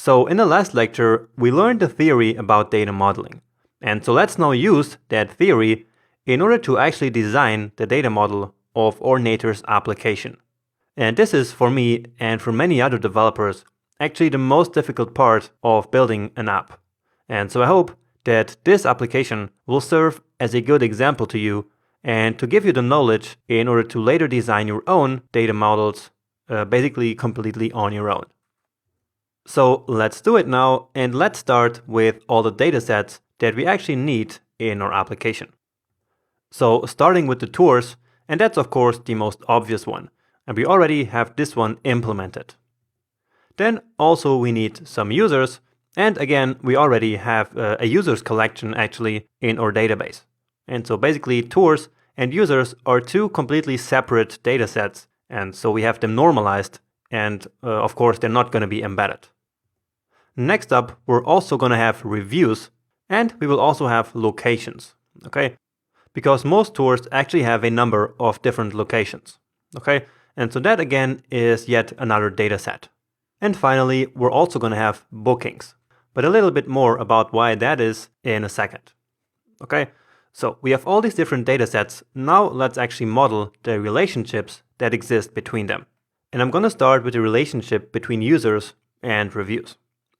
So in the last lecture, we learned the theory about data modeling. And so let's now use that theory in order to actually design the data model of Ordinator's application. And this is, for me and for many other developers, actually the most difficult part of building an app. And so I hope that this application will serve as a good example to you and to give you the knowledge in order to later design your own data models, basically completely on your own. So let's do it now, and let's start with all the data sets that we actually need in our application. So starting with the tours, and that's of course the most obvious one, and we already have this one implemented. Then also we need some users, and again we already have a users collection actually in our database. And so basically tours and users are two completely separate data sets, and so we have them normalized, and of course they're not going to be embedded. Next up, we're also going to have reviews, and we will also have locations, okay? Because most tours actually have a number of different locations, okay? And so that again is yet another data set. And finally, we're also going to have bookings, but a little bit more about why that is in a second, okay? So we have all these different data sets. Now let's actually model the relationships that exist between them. And I'm going to start with the relationship between users and reviews.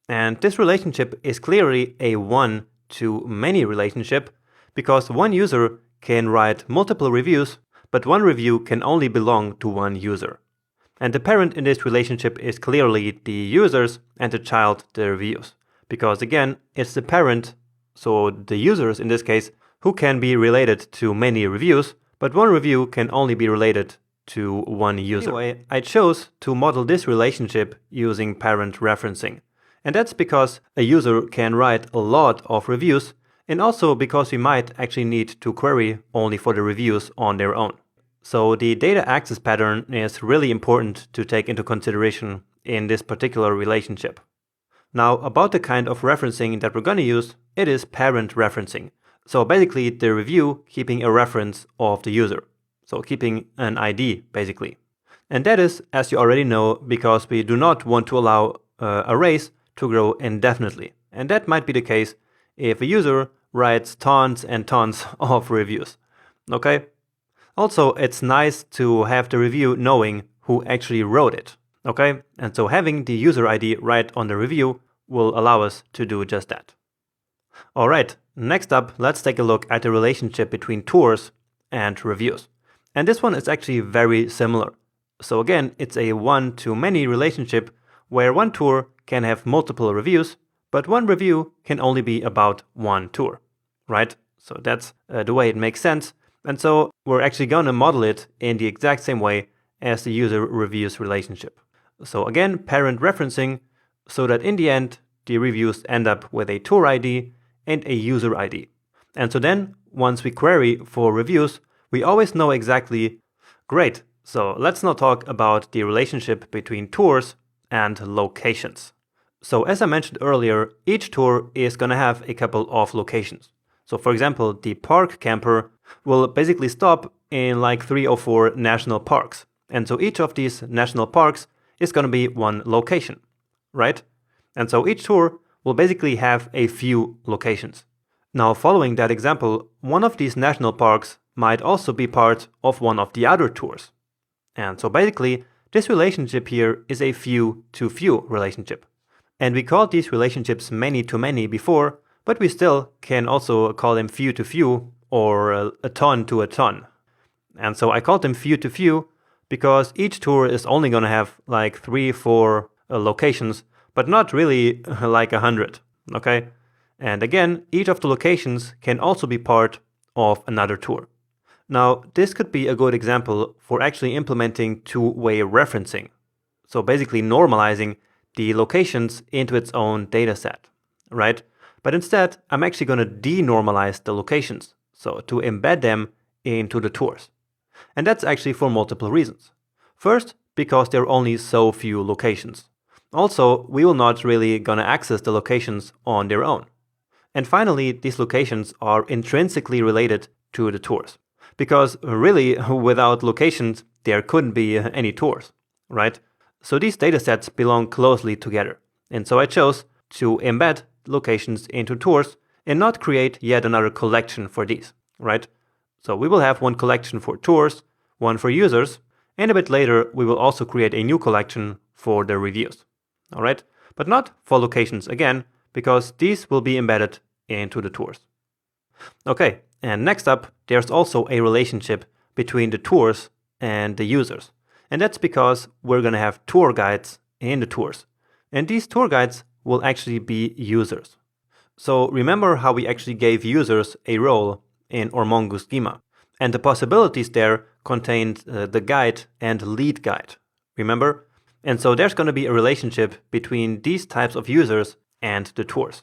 And this relationship is clearly a one-to-many relationship because one user can write multiple reviews, but one review can only belong to one user. And the parent in this relationship is clearly the users and the child the reviews. Because again, it's the parent, so the users in this case, who can be related to many reviews, but one review can only be related to one user. Anyway, I chose to model this relationship using parent referencing. And that's because a user can write a lot of reviews, and also because we might actually need to query only for the reviews on their own. So the data access pattern is really important to take into consideration in this particular relationship. Now, about the kind of referencing that we're going to use, it is parent referencing. So basically the review keeping a reference of the user. So keeping an ID basically. And that is, as you already know, because we do not want to allow arrays to grow indefinitely. And that might be the case if a user writes tons and tons of reviews. Okay? Also, it's nice to have the review knowing who actually wrote it. Okay? And so having the user ID right on the review will allow us to do just that. Alright, next up, let's take a look at the relationship between tours and reviews. And this one is actually very similar. So again, it's a one-to-many relationship where one tour can have multiple reviews, but one review can only be about one tour, right? So that's the way it makes sense. And so we're actually going to model it in the exact same way as the user reviews relationship. So again, parent referencing, so that in the end, the reviews end up with a tour ID and a user ID. And so then, once we query for reviews, we always know exactly, great, so let's now talk about the relationship between tours and locations. So as I mentioned earlier, each tour is going to have a couple of locations. So for example, the park camper will basically stop in like 3 or 4 national parks. And so each of these national parks is going to be one location, right? And so each tour will basically have a few locations. Now, following that example, one of these national parks might also be part of one of the other tours. And so basically, this relationship here is a few-to-few relationship. And we called these relationships many-to-many before, but we still can also call them few-to-few or a ton-to-a-ton. And so I called them few-to-few because each tour is only going to have like 3-4 locations, but not really like 100, okay? And again, each of the locations can also be part of another tour. Now, this could be a good example for actually implementing two-way referencing. So basically normalizing the locations into its own data set, right? But instead, I'm actually going to denormalize the locations, so to embed them into the tours. And that's actually for multiple reasons. First, because there are only so few locations. Also, we will not really gonna access the locations on their own. And finally, these locations are intrinsically related to the tours. Because really, without locations, there couldn't be any tours, right? So these datasets belong closely together. And so I chose to embed locations into tours and not create yet another collection for these, right? So we will have one collection for tours, one for users, and a bit later we will also create a new collection for the reviews, all right? But not for locations again, because these will be embedded into the tours. Okay, and next up, there's also a relationship between the tours and the users. And that's because we're going to have tour guides in the tours. And these tour guides will actually be users. So remember how we actually gave users a role in our Mongoose schema. And the possibilities there contained the guide and lead guide. Remember? And so there's going to be a relationship between these types of users and the tours.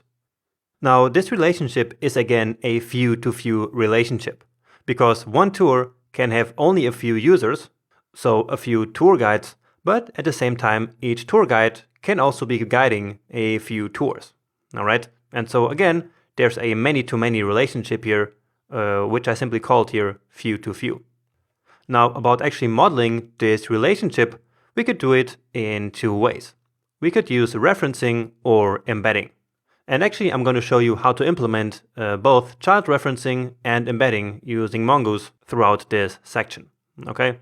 Now, this relationship is again a few-to-few relationship, because one tour can have only a few users, so a few tour guides, but at the same time, each tour guide can also be guiding a few tours. All right? And so again, there's a many-to-many relationship here, which I simply called here few-to-few. Now, about actually modeling this relationship, we could do it in two ways. We could use referencing or embedding. And actually, I'm going to show you how to implement both child referencing and embedding using Mongoose throughout this section, okay?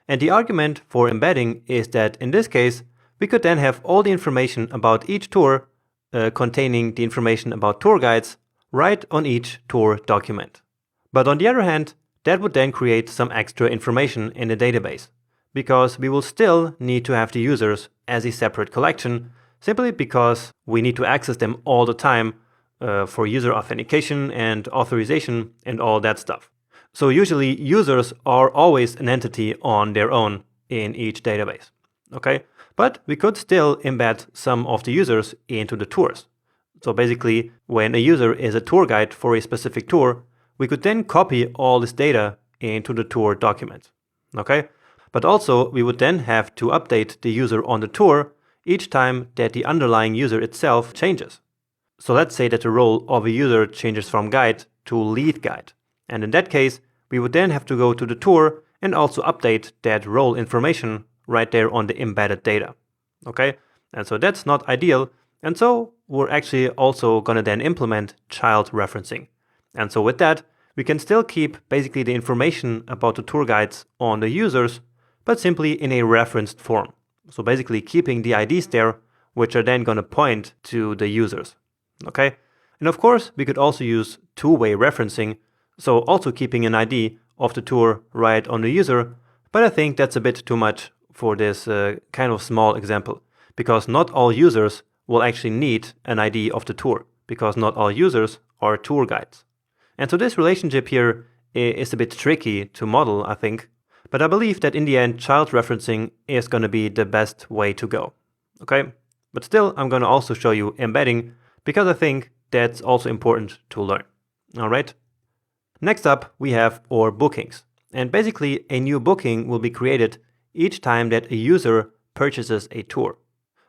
And the argument for embedding is that in this case, we could then have all the information about each tour containing the information about tour guides right on each tour document. But on the other hand, that would then create some extra information in the database, because we will still need to have the users as a separate collection, simply because we need to access them all the time for user authentication and authorization and all that stuff. So usually users are always an entity on their own in each database, okay? But we could still embed some of the users into the tours. So basically, when a user is a tour guide for a specific tour, we could then copy all this data into the tour document, okay? But also, we would then have to update the user on the tour each time that the underlying user itself changes. So let's say that the role of a user changes from guide to lead guide. And in that case, we would then have to go to the tour and also update that role information right there on the embedded data. Okay? And so that's not ideal. And so we're actually also going to then implement child referencing. And so with that, we can still keep basically the information about the tour guides on the users, but simply in a referenced form. So basically keeping the IDs there, which are then going to point to the users. Okay? And of course, we could also use two-way referencing, so also keeping an ID of the tour right on the user, but I think that's a bit too much for this kind of small example, because not all users will actually need an ID of the tour, because not all users are tour guides. And so this relationship here is a bit tricky to model, I think, but I believe that in the end, child referencing is going to be the best way to go. Okay? But still, I'm going to also show you embedding, because I think that's also important to learn. All right? Next up, we have our bookings. And basically, a new booking will be created each time that a user purchases a tour.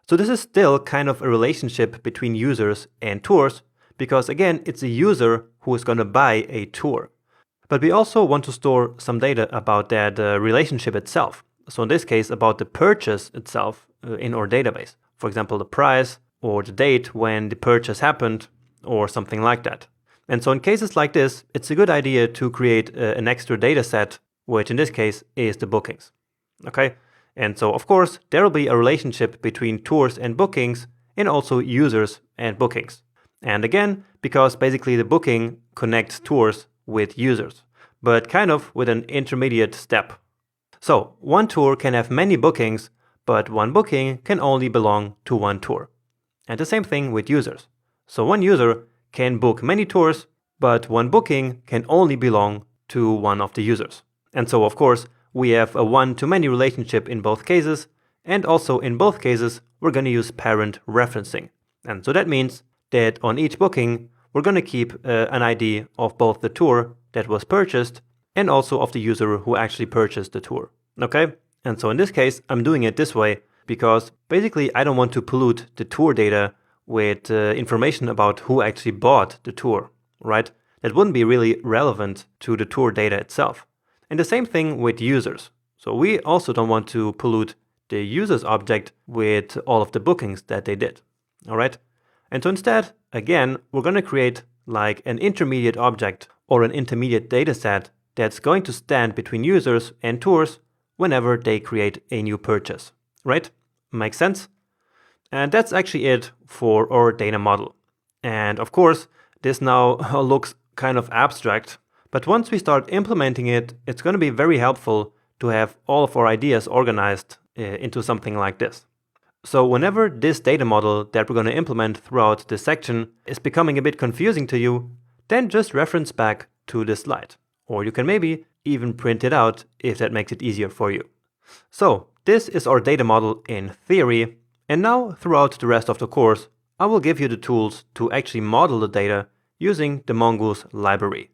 So this is still kind of a relationship between users and tours, because again, it's a user who is going to buy a tour. But we also want to store some data about that relationship itself. So in this case, about the purchase itself in our database. For example, the price or the date when the purchase happened or something like that. And so in cases like this, it's a good idea to create an extra data set, which in this case is the bookings. Okay? And so of course, there will be a relationship between tours and bookings and also users and bookings. And again, because basically the booking connects tours with users, but kind of with an intermediate step. So one tour can have many bookings, but one booking can only belong to one tour. And the same thing with users. So one user can book many tours, but one booking can only belong to one of the users. And so of course, we have a one-to-many relationship in both cases, and also in both cases, we're going to use parent referencing. And so that means that on each booking, we're going to keep an ID of both the tour that was purchased and also of the user who actually purchased the tour. Okay? And so in this case, I'm doing it this way because basically I don't want to pollute the tour data with information about who actually bought the tour, right? That wouldn't be really relevant to the tour data itself. And the same thing with users. So we also don't want to pollute the users object with all of the bookings that they did. All right. And so instead, again, we're going to create like an intermediate object or an intermediate data set that's going to stand between users and tours whenever they create a new purchase, right? Makes sense? And that's actually it for our data model. And of course, this now looks kind of abstract, but once we start implementing it, it's going to be very helpful to have all of our ideas organized into something like this. So whenever this data model that we're going to implement throughout this section is becoming a bit confusing to you, then just reference back to this slide. Or you can maybe even print it out if that makes it easier for you. So this is our data model in theory. And now throughout the rest of the course, I will give you the tools to actually model the data using the Mongoose library.